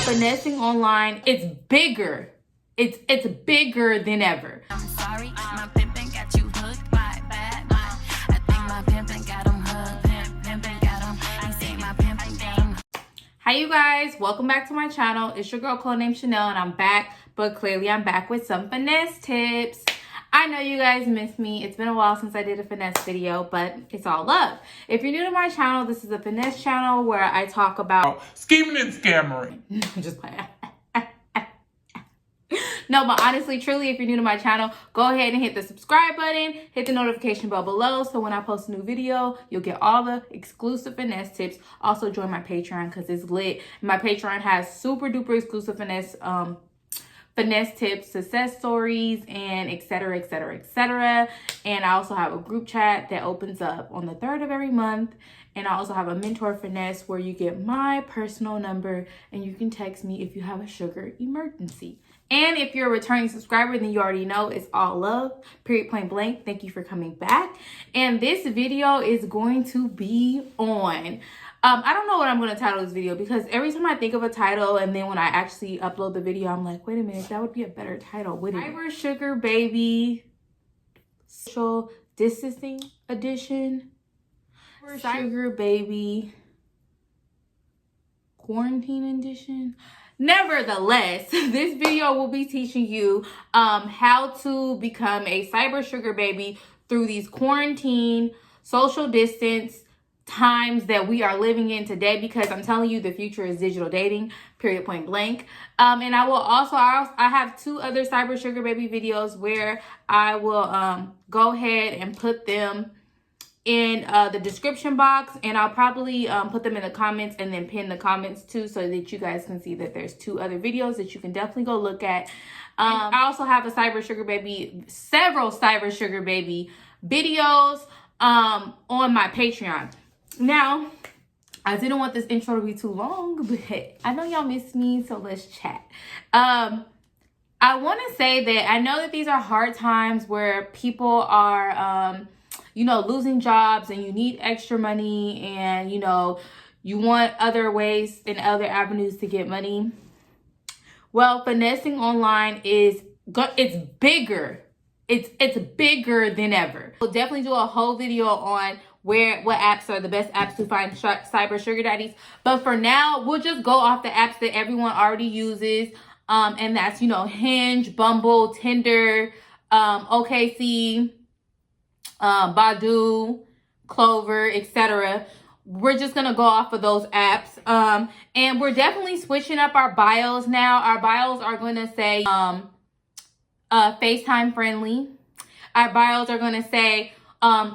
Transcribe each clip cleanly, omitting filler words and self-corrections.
finessing online, it's bigger. It's bigger than ever. I'm sorry, my pimpin' got you hooked like that. I think my pimpin' got him hooked. Pimpin' got him. He say my pimpin' got him. Hi you guys, welcome back to my channel. It's your girl Codenamechanel and I'm back, but clearly I'm back with some finesse tips. I know you guys missed me. It's been a while since I did a finesse video, but it's all love. If you're new to my channel, this is a finesse channel where I talk about scheming and scammering. just playing. No, but honestly, truly, if you're new to my channel, go ahead and hit the subscribe button, hit the notification bell below, so when I post a new video, you'll get all the exclusive finesse tips. Also, join my Patreon because it's lit. My Patreon has super duper exclusive finesse tips, success stories, and etc, etc, etc. And I also have a group chat that opens up on the 3rd of every month. And I also have a mentor finesse where you get my personal number and you can text me if you have a sugar emergency. And if you're a returning subscriber, then you already know it's all love, period, point blank. Thank you for coming back. And this video is going to be on, I don't know what I'm going to title this video because every time I think of a title and then when I actually upload the video, I'm like, wait a minute, that would be a better title, wouldn't it? Cyber Sugar Baby Social Distancing Edition. Sugar Baby Quarantine Edition. Nevertheless, this video will be teaching you how to become a cyber sugar baby through these quarantine, social distance times that we are living in today, because I'm telling you the future is digital dating, period, point blank. And I will also, I have 2 other cyber sugar baby videos where I will go ahead and put them in the description box, and I'll probably put them in the comments and then pin the comments too, so that you guys can see that there's 2 other videos that you can definitely go look at. I also have a several cyber sugar baby videos on my Patreon. Now, I didn't want this intro to be too long, but I know y'all miss me, so let's chat. I want to say that I know that these are hard times where people are you know, losing jobs and you need extra money and, you know, you want other ways and other avenues to get money. Well, finessing online it's bigger. It's bigger than ever. We'll definitely do a whole video on what apps are the best apps to find cyber sugar daddies. But for now, we'll just go off the apps that everyone already uses. And that's, you know, Hinge, Bumble, Tinder, OKC, Badoo, Clover, etc. We're just gonna go off of those apps, and we're definitely switching up our bios now. Our bios are gonna say FaceTime friendly. Our bios are gonna say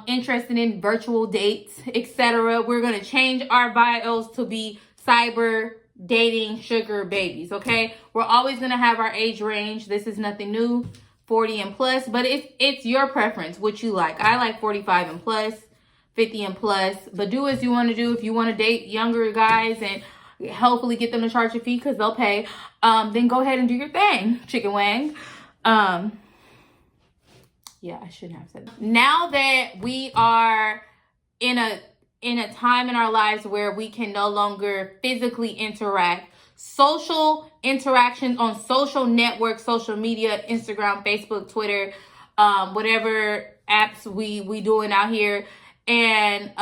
interested in virtual dates, etc. We're gonna change our bios to be cyber dating sugar babies. Okay, we're always gonna have our age range. This is nothing new. 40 and plus, but it's your preference, what you like. I like 45 and plus, 50 and plus, but do as you want to do. If you want to date younger guys and hopefully get them to charge a fee because they'll pay, then go ahead and do your thing, chicken wang. Yeah, I shouldn't have said that. Now that we are in a time in our lives where we can no longer physically interact, social interactions on social networks, social media, Instagram, Facebook, Twitter, whatever apps we doing out here, and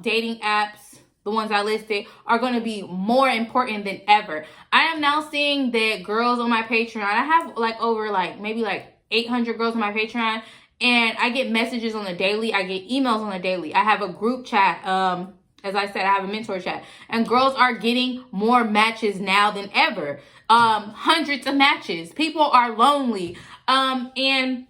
dating apps, the ones I listed, are going to be more important than ever. I am now seeing that girls on my Patreon, I have like over maybe 800 girls on my Patreon, and I get messages on the daily, I get emails on the daily. I have a group chat, as I said, I have a mentor chat, and girls are getting more matches now than ever. Hundreds of matches. People are lonely. And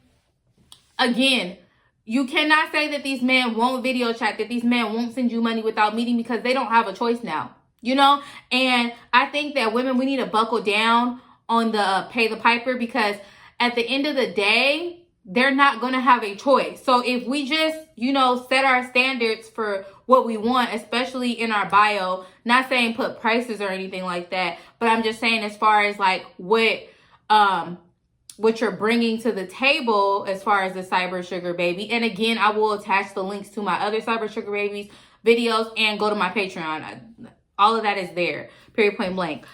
again, you cannot say that these men won't video chat, that these men won't send you money without meeting, because they don't have a choice now, you know? And I think that women, we need to buckle down on the pay the piper, because at the end of the day, they're not going to have a choice. So if we just, you know, set our standards for what we want, especially in our bio, not saying put prices or anything like that, but I'm just saying as far as like what you're bringing to the table as far as the cyber sugar baby. And again, I will attach the links to my other cyber sugar babies videos and go to my Patreon. All of that is there, period, point blank.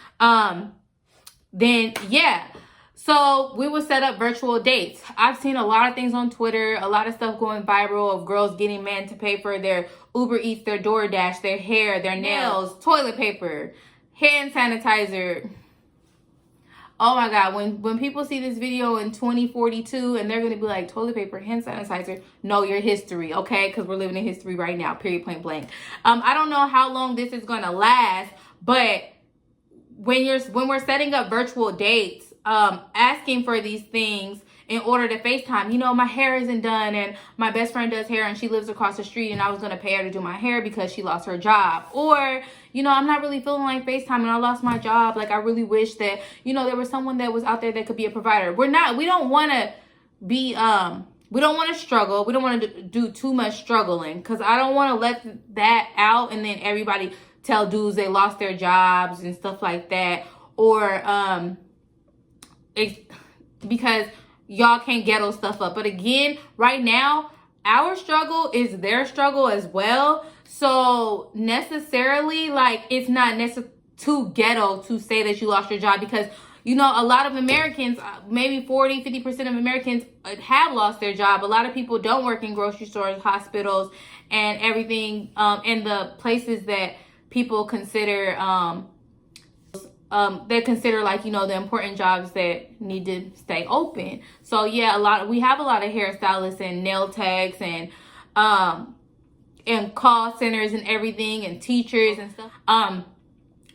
then yeah. So we would set up virtual dates. I've seen a lot of things on Twitter, a lot of stuff going viral of girls getting men to pay for their Uber Eats, their DoorDash, their hair, their nails, toilet paper, hand sanitizer. Oh my God, when people see this video in 2042 and they're going to be like, toilet paper, hand sanitizer, know your history, okay? Because we're living in history right now, period, point blank. I don't know how long this is going to last, but when we're setting up virtual dates, asking for these things in order to FaceTime. You know, my hair isn't done and my best friend does hair and she lives across the street and I was going to pay her to do my hair because she lost her job. Or, you know, I'm not really feeling like FaceTime and I lost my job. Like, I really wish that, you know, there was someone that was out there that could be a provider. We don't want to be, we don't want to struggle. We don't want to do too much struggling because I don't want to let that out and then everybody tell dudes they lost their jobs and stuff like that. Or, because y'all can't ghetto stuff up. But again, right now, our struggle is their struggle as well. So necessarily, like, it's not too ghetto to say that you lost your job because, you know, a lot of Americans, maybe 40-50% of Americans have lost their job. A lot of people don't work in grocery stores, hospitals, and everything, and the places that people consider, they consider, like, you know, the important jobs that need to stay open. So yeah, we have a lot of hairstylists and nail techs and call centers and everything and teachers and stuff.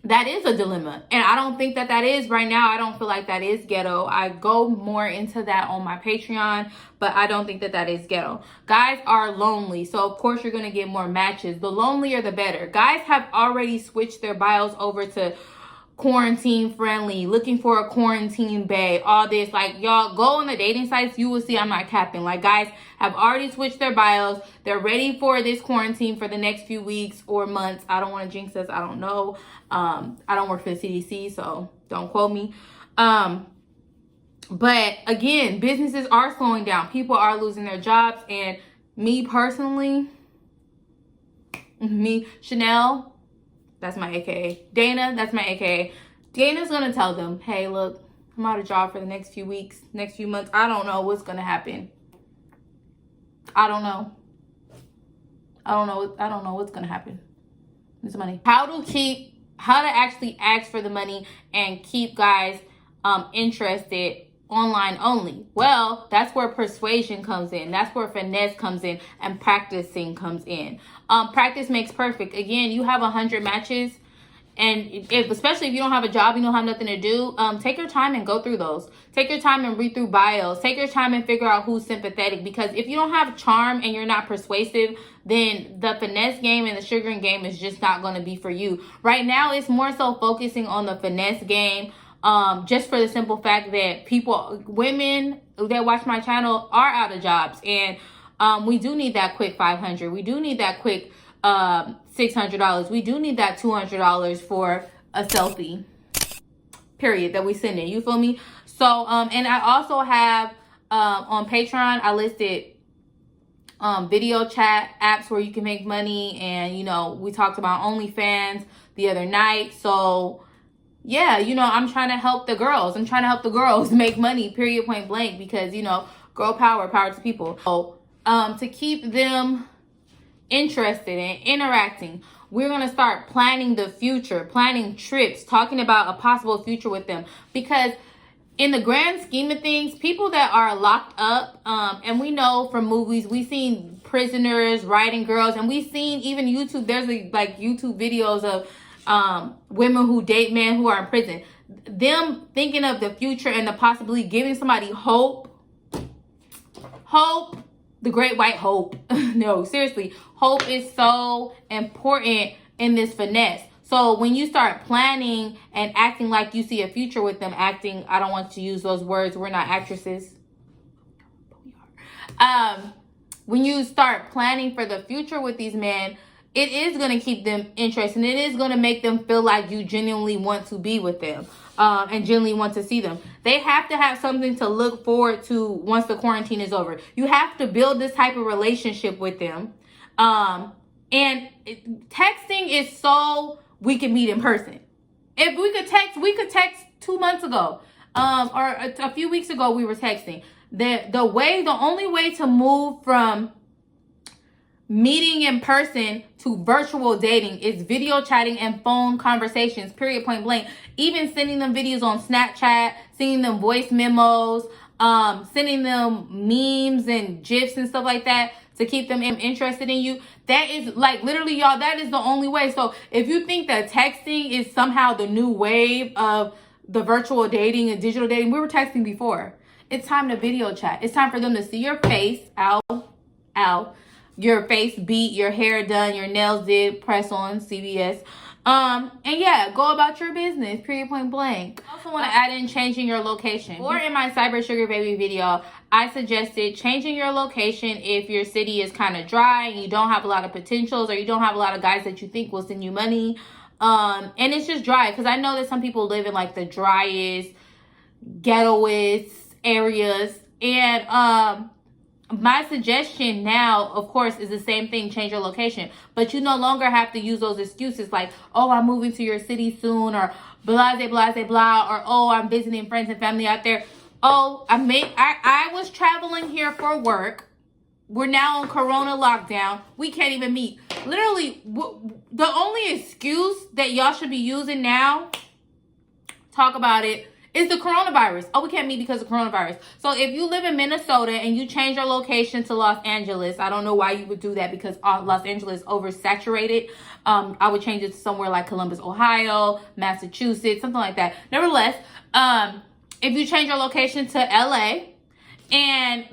That is a dilemma. And I don't think that is right now. I don't feel like that is ghetto. I go more into that on my Patreon, but I don't think that is ghetto. Guys are lonely. So of course you're going to get more matches. The lonelier, the better. Guys have already switched their bios over to quarantine friendly, looking for a quarantine bae, all this. Like, y'all go on the dating sites, you will see I'm not capping. Like, guys have already switched their bios. They're ready for this quarantine for the next few weeks or months. I don't want to jinx us. I don't know. I don't work for the CDC, so don't quote me. But again, businesses are slowing down. People are losing their jobs. And me personally, Chanel, that's my AKA. Dana, that's my AKA. Dana's going to tell them, hey, look, I'm out of job for the next few weeks, next few months. I don't know what's going to happen. I don't know what's going to happen. It's money. How to actually ask for the money and keep guys interested online only. Well, that's where persuasion comes in. That's where finesse comes in and practicing comes in. Practice makes perfect. Again, you have 100 matches, and especially if you don't have a job, you don't have nothing to do, take your time and go through those. Take your time and read through bios. Take your time and figure out who's sympathetic, because if you don't have charm and you're not persuasive, then the finesse game and the sugaring game is just not going to be for you. Right now, it's more so focusing on the finesse game, just for the simple fact that women that watch my channel are out of jobs, and we do need that quick $500. We do need that quick $600. We do need that $200 for a selfie, period, that we send in. You feel me? So, and I also have on Patreon, I listed video chat apps where you can make money. And, you know, we talked about OnlyFans the other night. So, yeah, you know, I'm trying to help the girls. I'm trying to help the girls make money, period, point blank, because, you know, girl power, power to people. So, to keep them interested in interacting, we're going to start planning the future, planning trips, talking about a possible future with them. Because in the grand scheme of things, people that are locked up, and we know from movies, we've seen prisoners riding girls, and we've seen even YouTube, there's like YouTube videos of women who date men who are in prison. Them thinking of the future and the possibly giving somebody hope, the great white hope. No, seriously, hope is so important in this finesse. So when you start planning and acting like you see a future with them, acting, I don't want to use those words, we're not actresses. When you start planning for the future with these men, it is going to keep them interested, and it is going to make them feel like you genuinely want to be with them, and genuinely want to see them. They have to have something to look forward to once the quarantine is over. You have to build this type of relationship with them. And texting is so we can meet in person. If we could text 2 months ago, or a few weeks ago, we were texting. The only way to move from meeting in person to virtual dating is video chatting and phone conversations, period, point blank. Even sending them videos on Snapchat, sending them voice memos, sending them memes and GIFs and stuff like that to keep them interested in you. That is like literally, y'all, that is the only way. So if you think that texting is somehow the new wave of the virtual dating and digital dating, we were texting before. It's time to video chat. It's time for them to see your face, your face beat, your hair done, your nails did, press on, CVS. And yeah, go about your business, period, point blank. I also want to add in changing your location. Or in my Cyber Sugar Baby video, I suggested changing your location if your city is kind of dry and you don't have a lot of potentials, or you don't have a lot of guys that you think will send you money. And it's just dry, because I know that some people live in like the driest, ghettoest areas. And my suggestion now, of course, is the same thing: change your location. But you no longer have to use those excuses like, oh, I'm moving to your city soon, or blah, blah, blah, blah, or oh, I'm visiting friends and family out there. Oh, I was traveling here for work. We're now on Corona lockdown. We can't even meet. Literally, the only excuse that y'all should be using now, talk about it, is the coronavirus. Oh, we can't meet because of coronavirus. So if you live in Minnesota and you change your location to Los Angeles, I don't know why you would do that, because Los Angeles is oversaturated. I would change it to somewhere like Columbus, Ohio, Massachusetts, something like that. Nevertheless, if you change your location to LA, and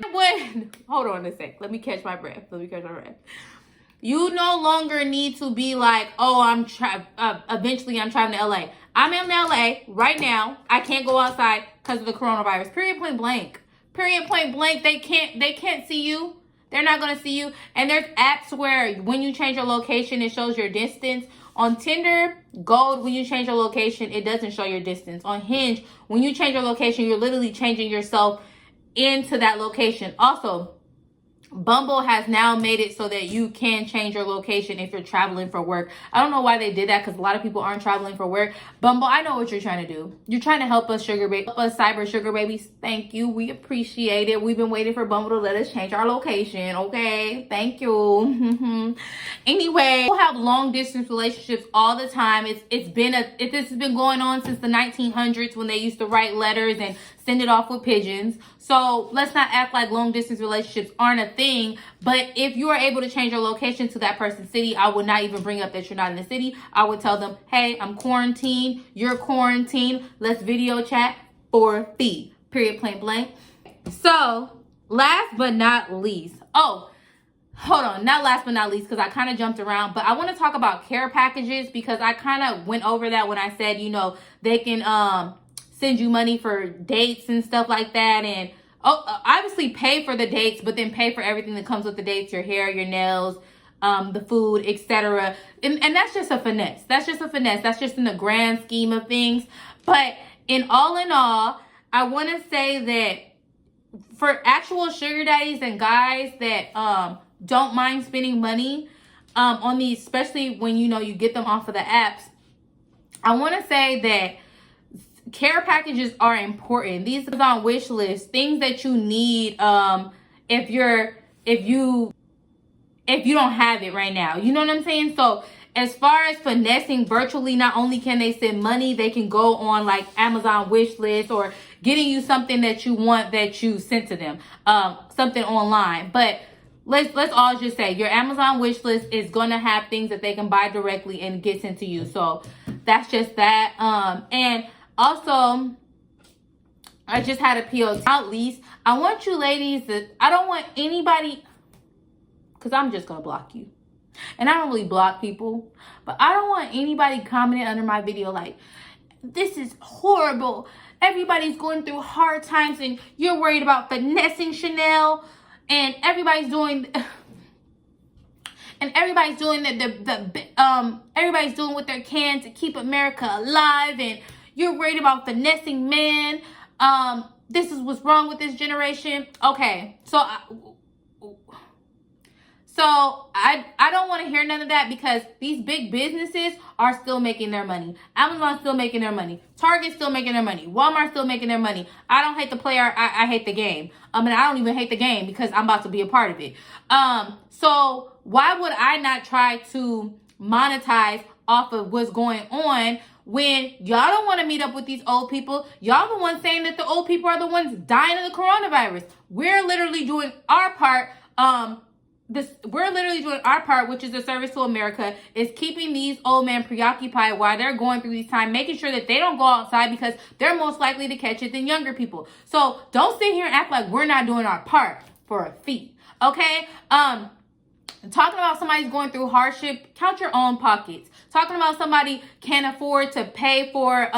hold on a sec. Let me catch my breath. You no longer need to be like, oh, eventually I'm traveling to LA. I'm in LA right now. I can't go outside because of the coronavirus. Period, point blank. Period, point blank. They can't see you. They're not going to see you. And there's apps where when you change your location, it shows your distance. On Tinder, Gold, when you change your location, it doesn't show your distance. On Hinge, when you change your location, you're literally changing yourself into that location. Also, Bumble has now made it so that you can change your location if you're traveling for work. I don't know why they did that, because a lot of people aren't traveling for work. Bumble, I know what you're trying to do. You're trying to help us cyber sugar babies. Thank you. We appreciate it. We've been waiting for Bumble to let us change our location. Okay. Thank you. Anyway, people have long distance relationships all the time. This has been going on since the 1900s, when they used to write letters and send it off with pigeons. So let's not act like long distance relationships aren't a thing. But if you are able to change your location to that person's city, I would not even bring up that you're not in the city. I would tell them, hey, I'm quarantined. You're quarantined. Let's video chat for fee. Period, plain blank. So last but not least. Oh, hold on. Not last but not least, because I kind of jumped around. But I want to talk about care packages, because I kind of went over that when I said, they can send you money for dates and stuff like that, and obviously pay for the dates, but then pay for everything that comes with the dates: your hair, your nails, the food, etc. And that's just a finesse. That's just in the grand scheme of things. But in all, I want to say that for actual sugar daddies and guys that don't mind spending money on these, especially when you get them off of the apps, I want to say that care packages are important. These are on wish lists, things that you need if you don't have it right now. You know what I'm saying? So as far as finessing virtually, not only can they send money, they can go on like Amazon wish list, or getting you something that you want that you sent to them, something online. But let's all just say your Amazon wish list is gonna have things that they can buy directly and get sent to you. So that's just that. And also, I just had a PO. At least, I want you ladies I don't want anybody, because I'm just going to block you. And I don't really block people, but I don't want anybody commenting under my video like, this is horrible. Everybody's going through hard times and you're worried about finessing Chanel, and everybody's doing everybody's doing what they can to keep America alive, and you're worried about finessing men. This is what's wrong with this generation. Okay, so So I don't want to hear none of that, because these big businesses are still making their money. Amazon's still making their money. Target's still making their money. Walmart's still making their money. I don't hate the player. I hate the game. And I don't even hate the game because I'm about to be a part of it. So why would I not try to monetize off of what's going on when y'all don't want to meet up with these old people? Y'all the ones saying that the old people are the ones dying of the coronavirus. We're literally doing our part. We're literally doing our part, which is a service to America, is keeping these old men preoccupied while they're going through these times, making sure that they don't go outside because they're most likely to catch it than younger people. So don't sit here and act like we're not doing our part for a fee. Okay? Talking about somebody's going through hardship, count your own pockets. Talking about somebody can't afford to pay for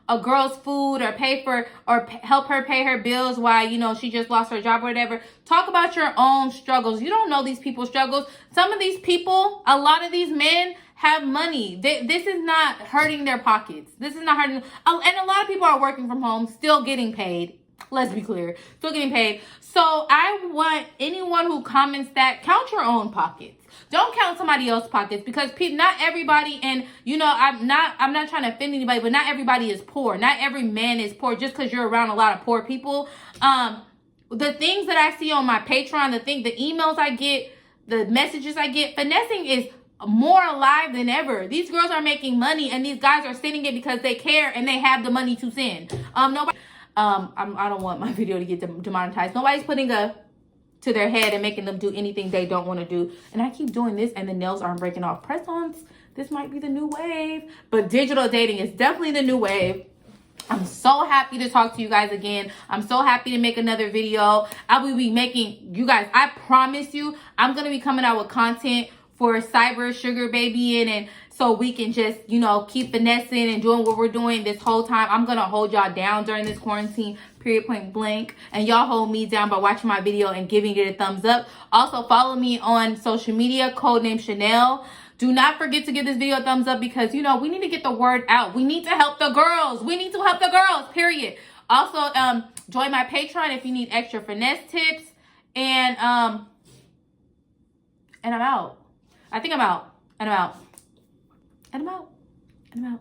a girl's food, or help her pay her bills while, you know, she just lost her job or whatever. Talk about your own struggles. You don't know these people's struggles. Some of these people, a lot of these men have money. This is not hurting their pockets. This is not hurting. And a lot of people are working from home, still getting paid. Let's be clear, still getting paid. So I want anyone who comments that, count your own pockets. Don't count somebody else's pockets, because not everybody, and you know, I'm not trying to offend anybody, but not everybody is poor. Not every man is poor just because you're around a lot of poor people. The things that I see on my Patreon, the emails I get, the messages I get, finessing is more alive than ever. These girls are making money, and these guys are sending it because they care and they have the money to send. Nobody. I don't want my video to get demonetized. Nobody's putting a to their head and making them do anything they don't want to do. And I keep doing this and the nails aren't breaking off. Press-ons, this might be the new wave. But digital dating is definitely the new wave. I'm so happy to talk to you guys again. I'm so happy to make another video. I will be making, you guys, I promise you, I'm going to be coming out with content for cyber sugar babying, and so we can just, you know, keep finessing and doing what we're doing this whole time. I'm going to hold y'all down during this quarantine, period, point blank. And y'all hold me down by watching my video and giving it a thumbs up. Also, follow me on social media, Codenamechanel. Do not forget to give this video a thumbs up, because, you know, we need to get the word out. We need to help the girls. We need to help the girls, period. Also, join my Patreon if you need extra finesse tips. And I'm out. I think I'm out. And I'm out. And I'm out. And I'm out.